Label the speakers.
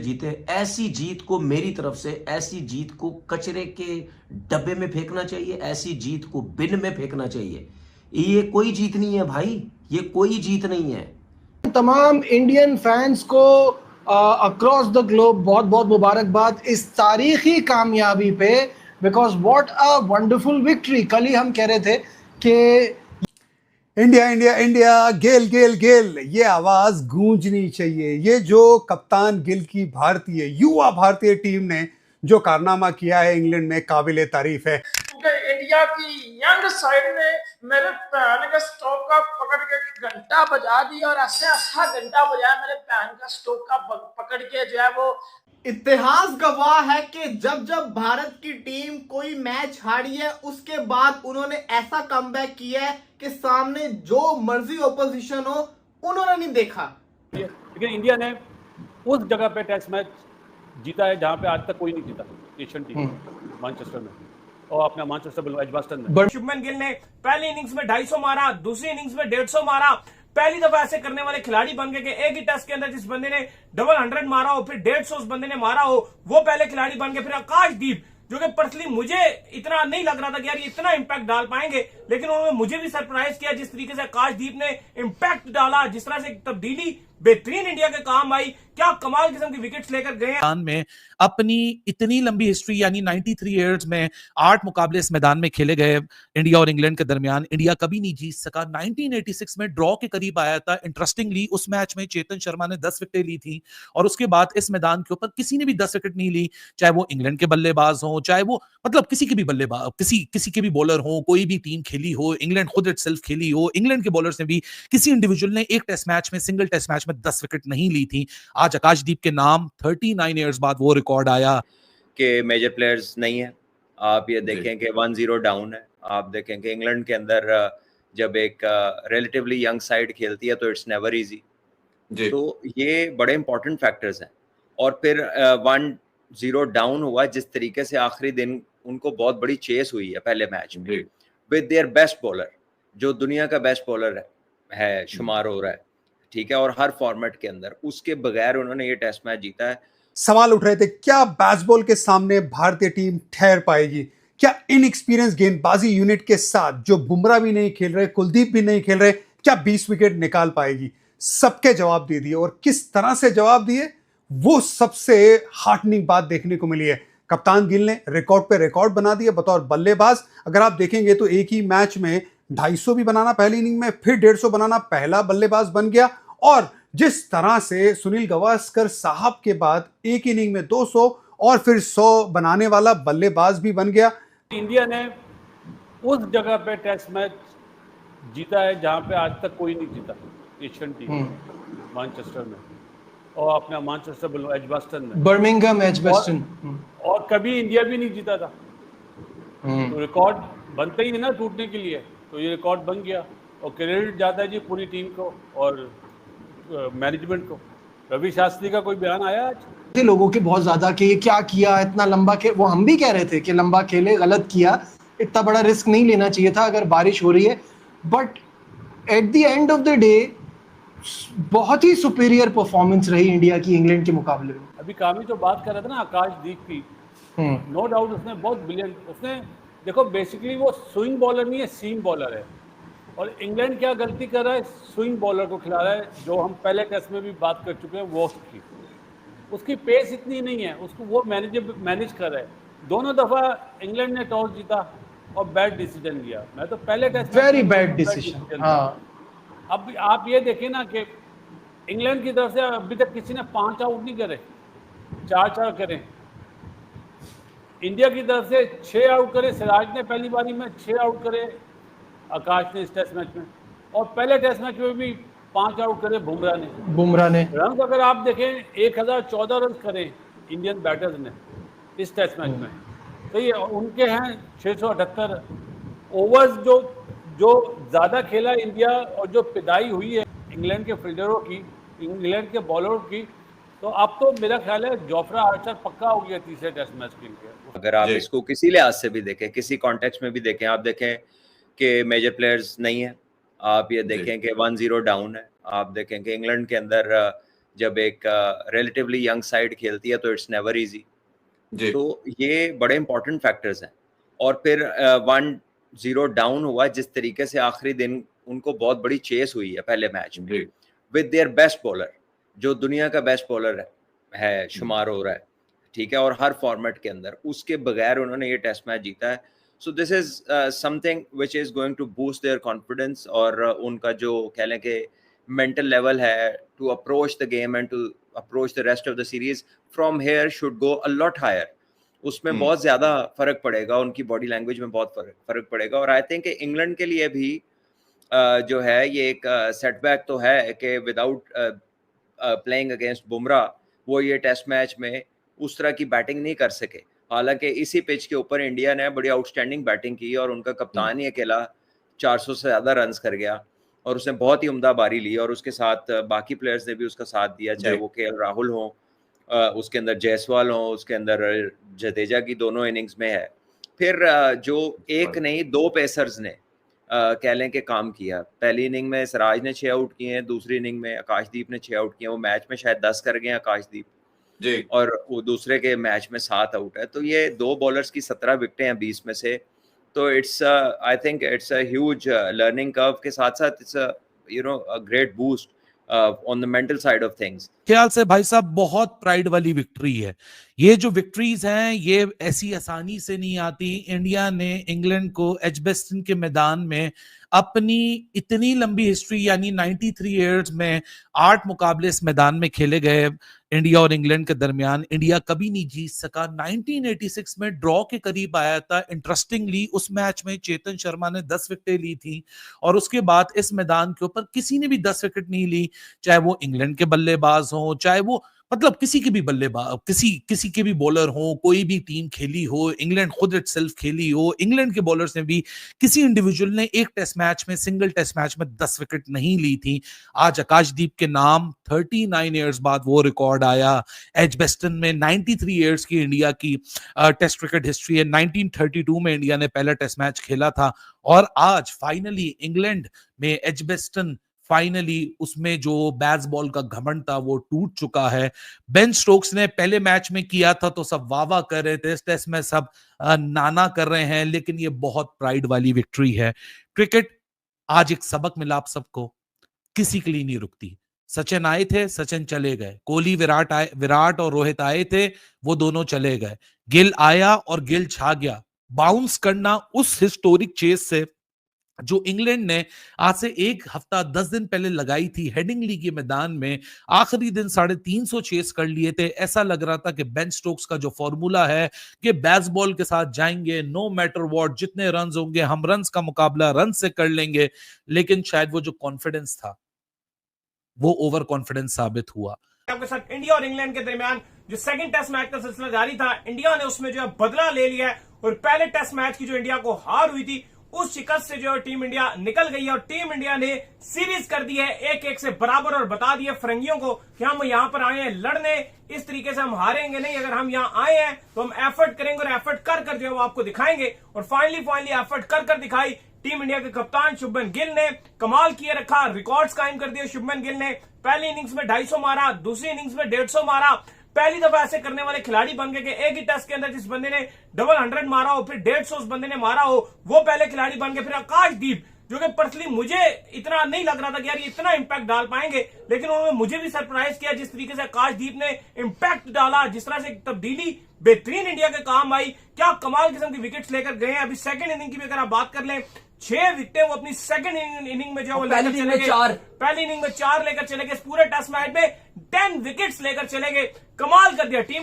Speaker 1: जीते, ऐसी जीत को मेरी तरफ से, ऐसी जीत को कचरे के डब्बे में फेंकना चाहिए, ऐसी जीत को बिन में फेंकना चाहिए। ये कोई जीत नहीं है भाई, ये कोई जीत नहीं है।
Speaker 2: तमाम इंडियन फैंस को अक्रॉस द ग्लोब बहुत बहुत मुबारकबाद इस तारीखी कामयाबी पे, because what a wonderful victory. कल ही हम कह रहे थे कि
Speaker 3: इंडिया इंडिया इंडिया, गेल गेल गेल, ये आवाज गूंजनी चाहिए। ये जो कप्तान गिल की भारतीय, युवा भारतीय टीम ने जो कारनामा किया है इंग्लैंड में, काबिले तारीफ है।
Speaker 4: इंडिया की यंग साइड ने मेरे पैन का स्टोक का पकड़ के घंटा बजा दी और ऐसे ऐसा घंटा बजाया मेरे पैन का स्टोक का पकड़ के, जो है वो
Speaker 5: इतिहास गवाह है कि जब जब भारत की टीम कोई मैच हारी है उसके बाद उन्होंने ऐसा कमबैक किया है कि सामने जो मर्जी ओपोजिशन हो उन्होंने नहीं देखा।
Speaker 6: लेकिन इंडिया ने उस जगह पे टेस्ट मैच जीता है जहां पे आज तक कोई नहीं जीता, एशियन टीम मैनचेस्टर में और अपना मैनचेस्टर एजबास्टन में।
Speaker 4: शुभमन गिल ने पहली इनिंग्स में 250 मारा, दूसरी इनिंग्स में 150 मारा। पहली दफा ऐसे करने वाले खिलाड़ी बन गए कि एक ही टेस्ट के अंदर जिस बंदे ने डबल 100 मारा हो, फिर 150 उस बंदे ने मारा हो, वो पहले खिलाड़ी बन गए। फिर आकाशदीप, जो कि पर्सनली मुझे इतना नहीं लग रहा था कि यार ये इतना इंपैक्ट डाल पाएंगे, लेकिन उन्होंने मुझे भी सरप्राइज किया जिस तरीके से आकाशदीप ने इंपैक्ट डाला, जिस तरह से तब्दीली बेहतरीन इंडिया के काम आई। क्या कमाल किस्म की विकेट्स लेकर गए हैं।
Speaker 7: में अपनी इतनी लंबी हिस्ट्री यानी 93 इयर्स में 8 मुकाबले इस मैदान में खेले गए इंडिया और इंग्लैंड के दरमियान, इंडिया कभी नहीं जीत सका। 1986 में ड्रॉ के करीब आया था। इंटरेस्टिंगली उस मैच में चेतन शर्मा ने 10 विकेटें ली थी और उसके बाद इस मैदान के ऊपर किसी ने भी 10 विकेट नहीं ली, चाहे वो इंग्लैंड के बल्लेबाज हो, चाहे वो मतलब किसी के भी बल्लेबाज, किसी के भी बॉलर हो, कोई भी टीम खेली हो, इंग्लैंड खुद इटसेल्फ खेली हो, इंग्लैंड के बॉलर्स ने भी, किसी इंडिविजुअल ने एक टेस्ट मैच में, सिंगल टेस्ट मैच में 10 विकेट नहीं ली थी। आज आकाशदीप के नाम 39 इयर्स बाद वो रिकॉर्ड आया
Speaker 8: कि मेजर प्लेयर्स नहीं है। आप ये देखें कि 1-0 डाउन है। आप देखें कि इंग्लैंड के अंदर जब एक रिलेटिवली यंग साइड खेलती है तो इट्स नेवर इजी। तो ये बड़े इंपॉर्टेंट फैक्टर्स हैं। और फिर 1-0 डाउन हुआ, जिस तरीके से आखिरी दिन उनको बहुत बड़ी चेस हुई है पहले मैच में विद देयर बेस्ट बॉलर, जो दुनिया का बेस्ट बॉलर है शुमार हो रहा है, ठीक है, और हर फॉर्मेट के अंदर उसके बगैर उन्होंने ये टेस्ट मैच जीता है।
Speaker 3: सवाल उठ रहे थे, क्या बेसबॉल के सामने भारतीय टीम ठहर पाएगी? क्या इनएक्सपीरियंस गेंदबाजी यूनिट के साथ, जो बुमराह भी नहीं खेल रहे, कुलदीप भी नहीं खेल रहे, क्या 20 विकेट निकाल पाएगी? सबके जवाब दे दिए, और किस तरह से जवाब दिए वो सबसे हार्टनिंग बात देखने को मिली है। कप्तान गिल ने रिकॉर्ड पे रिकॉर्ड बना दिया बतौर बल्लेबाज। अगर आप देखेंगे तो एक ही मैच में 250 भी बनाना पहली इनिंग में, फिर 150 बनाना, पहला बल्लेबाज बन गया। और जिस तरह से सुनील गावस्कर साहब के बाद एक इनिंग में 200 और फिर 100 बनाने वाला बल्लेबाज भी बन गया।
Speaker 6: इंडिया ने उस जगह पे टेस्ट मैच जीता है जहां पे आज तक कोई नहीं जीता, एशियन टीम मैनचेस्टर में और अपना मैनचेस्टर एजबास्टन में,
Speaker 2: बर्मिंघम एजबास्टन,
Speaker 6: और कभी इंडिया भी नहीं जीता था। तो रिकॉर्ड बनते ही है ना टूटने के लिए, तो ये रिकॉर्ड बन गया और क्रेडिट जाता है जी पूरी टीम को और मैनेजमेंट को। रवि शास्त्री का कोई बयान आया आज
Speaker 2: लोगों के बहुत ज्यादा कि ये क्या किया, इतना लंबा खेल, वो हम भी कह रहे थे कि लंबा खेले, गलत किया, इतना बड़ा रिस्क नहीं लेना चाहिए था अगर बारिश हो रही है। But at the end of the day बहुत ही सुपीरियर परफॉर्मेंस रही इंडिया की इंग्लैंड के मुकाबले में।
Speaker 6: अभी कामी जो बात कर रहा था ना आकाशदीप की, नो डाउट उसने बहुत ब्रिलियंट, उसने देखो बेसिकली वो स्विंग बॉलर नहीं है, सीम बॉलर है। और इंग्लैंड क्या गलती कर रहा है, स्विंग बॉलर को खिला रहा है, जो हम पहले टेस्ट में भी बात कर चुके हैं, वो उसकी पेस इतनी नहीं है, उसको वो मैनेज कर रहा है। दोनों दफा इंग्लैंड ने टॉस जीता और बैड डिसीजन लिया। मैं तो पहले टेस्ट
Speaker 2: वेरी बैड डिसीजन।
Speaker 6: अब आप ये देखें ना कि इंग्लैंड की तरफ से अभी तक किसी ने 5 आउट नहीं करे, 4 करे। इंडिया की तरफ से 6 आउट करे, सिराज ने पहली बारी में 6 आउट करे, आकाश ने इस टेस्ट मैच में, और पहले टेस्ट मैच में भी 5 आउट करे बुमराह ने। रन अगर आप देखें 1014 रन करे इंडियन बैटर्स ने इस टेस्ट मैच में, तो ये उनके हैं 678 ओवर्स। जो ज़्यादा खेला इंडिया और जो पिदाई हुई है इंग्लैंड के फील्डरों की, इंग्लैंड के बॉलरों की, तो अब तो मेरा ख्याल है जोफ्रा आर्चर पक्का हो गया तीसरे टेस्ट मैच के लिए।
Speaker 8: अगर आप इसको किसी लिहाज से भी देखें, किसी कॉन्टेक्स्ट में भी देखें, आप देखें कि मेजर प्लेयर्स नहीं है। आप ये देखें कि 1-0 डाउन है। आप देखें कि इंग्लैंड के अंदर जब एक रिलेटिवली यंग साइड खेलती है तो इट्स नेवर इजी। तो ये बड़े इंपॉर्टेंट फैक्टर्स हैं। और फिर 1-0 डाउन हुआ, जिस तरीके से आखिरी दिन उनको बहुत बड़ी चेस हुई है पहले मैच में विद देयर बेस्ट बॉलर, जो दुनिया का बेस्ट बॉलर है शुमार हो रहा है, ठीक है, और हर फॉर्मेट के अंदर उसके बगैर उन्होंने ये टेस्ट मैच जीता है। So this is something which is going to boost their confidence, और उनका जो कह लें कि मेंटल लेवल है to approach the game and to approach the rest of the series from here should go a lot higher. उसमें बहुत ज्यादा फर्क पड़ेगा, उनकी बॉडी लैंग्वेज में बहुत फर्क पड़ेगा। और आई थिंक इंग्लैंड के लिए भी जो है ये एक सेटबैक तो है कि विदाउट प्लेइंग अगेंस्ट बुमराह वो ये टेस्ट मैच में उस तरह की बैटिंग नहीं कर सके। हालांकि इसी पिच के ऊपर इंडिया ने बड़ी आउटस्टैंडिंग बैटिंग की और उनका कप्तान ही अकेला 400 से ज्यादा रन्स कर गया और उसने बहुत ही उम्दा बारी ली, और उसके साथ बाकी प्लेयर्स ने भी उसका साथ दिया, चाहे वो केएल राहुल हो, उसके अंदर जायसवाल हो, उसके अंदर जडेजा की दोनों इनिंग्स में है। फिर जो एक नहीं 2 पेसर्स ने कह लें कि काम किया। पहली इनिंग में सिराज ने 6 आउट किए हैं, दूसरी इनिंग में आकाशदीप ने 6 आउट किए। वो मैच में शायद 10 कर गए आकाशदीप जी, और वो दूसरे के मैच में 7 आउट है। तो ये 2 बॉलर्स की 17 विकेटें हैं 20 में से। तो it's I think it's a huge learning curve के साथ साथ it's a great boost on the mental side of things.
Speaker 7: ख्याल से भाई साहब बहुत प्राइड वाली विक्ट्री है। ये जो विक्ट्रीज हैं ये ऐसी आसानी से नहीं आती। इंडिया ने इंग्लैंड को एजबेस्टन के मैदान में अपनी इतनी लंबी हिस्ट्री यानी 93 इयर्स में 8 मुकाबले इस मैदान में खेले गए इंडिया और इंग्लैंड के दरमियान, इंडिया कभी नहीं जीत सका। 1986 में ड्रॉ के करीब आया था। इंटरेस्टिंगली उस मैच में चेतन शर्मा ने 10 विकेटें ली थी और उसके बाद इस मैदान के ऊपर किसी ने भी 10 विकेट नहीं ली, चाहे वो इंग्लैंड के बल्लेबाज हो, चाहे वो मतलब किसी के भी बल्लेबाज, किसी के भी बॉलर हो, कोई भी टीम खेली हो, इंग्लैंड खुद इटसेल्फ खेली हो, इंग्लैंड के बॉलर्स ने भी, किसी इंडिविजुअल ने एक टेस्ट मैच में, सिंगल टेस्ट मैच में 10 विकेट नहीं ली थी। आज आकाशदीप के नाम 39 इयर्स बाद वो रिकॉर्ड आया। एजबेस्टन में 93 इयर्स की इंडिया की टेस्ट क्रिकेट हिस्ट्री है। 1932 में इंडिया ने पहला टेस्ट मैच खेला था और आज फाइनली इंग्लैंड में एजबेस्टन फाइनली उसमें जो बेसबॉल का घमंड था वो टूट चुका है। बेन स्टोक्स ने पहले मैच में किया था तो सब वाह वाह कर रहे थे, इस टेस्ट में सब नाना कर रहे हैं, लेकिन ये बहुत प्राइड वाली विक्ट्री है। क्रिकेट आज एक सबक मिला आप सबको, किसी के लिए नहीं रुकती। सचिन आए थे, सचिन चले गए। कोहली विराट और रोहित आए थे, वो दोनों चले गए। गिल आया और गिल छा गया। बाउंस करना उस हिस्टोरिक चेस से जो इंग्लैंड ने आज से 1 हफ्ता 10 दिन पहले लगाई थी हेडिंगली के मैदान में, आखिरी दिन 350 चेस कर लिए थे। ऐसा लग रहा था कि बेन स्टोक्स का जो फॉर्मूला है कि बेसबॉल के साथ जाएंगे, नो मैटर व्हाट, जितने रन होंगे हम रन्स का मुकाबला रन से कर लेंगे, लेकिन शायद वो जो कॉन्फिडेंस था वो ओवर कॉन्फिडेंस साबित हुआ।
Speaker 4: आपके साथ इंडिया और इंग्लैंड के दरमियान जो सेकंड टेस्ट मैच का सिलसिला जारी था, इंडिया ने उसमें जो है बदला ले लिया है और पहले टेस्ट मैच की जो इंडिया को हार हुई थी उस शिकस्त से जो है टीम इंडिया निकल गई है और टीम इंडिया ने सीरीज कर दी है 1-1 से बराबर और बता दिया फरंगियों को कि हम यहाँ पर आए हैं लड़ने, इस तरीके से हम हारेंगे नहीं। अगर हम यहाँ आए हैं तो हम एफर्ट करेंगे और एफर्ट कर जो है वो आपको दिखाएंगे। और फाइनली एफर्ट कर दिखाई टीम इंडिया के कप्तान शुभमन गिल ने। कमाल किए रखा, रिकॉर्ड्स कायम कर दिए शुभमन गिल ने। पहली इनिंग्स में 250 मारा, दूसरी इनिंग्स में 150 मारा। पहली दफा ऐसे करने वाले खिलाड़ी बन गए कि एक ही टेस्ट के अंदर जिस बंदे ने डबल 100 मारा हो, फिर 150 उस बंदे ने मारा हो, वो पहले खिलाड़ी बन गए। फिर आकाशदीप, जो कि पर्सनली मुझे इतना नहीं लग रहा था कि यार ये इतना इंपैक्ट डाल पाएंगे, लेकिन उन्होंने मुझे भी सरप्राइज किया जिस तरीके से आकाशदीप ने इंपैक्ट डाला, जिस तरह से तब्दीली बेहतरीन इंडिया के काम आई। क्या कमाल किस्म की विकेट्स लेकर गए हैं। अभी सेकंड इनिंग की भी अगर आप बात कर लें, 6 विकेटें वो अपनी सेकंड इनिंग में जो वो लेकर चले गए। पहली इनिंग में 4 लेकर चले गए। पूरे टेस्ट मैच में 10 विकेट्स लेकर चले गए। कमाल कर दिया टीम।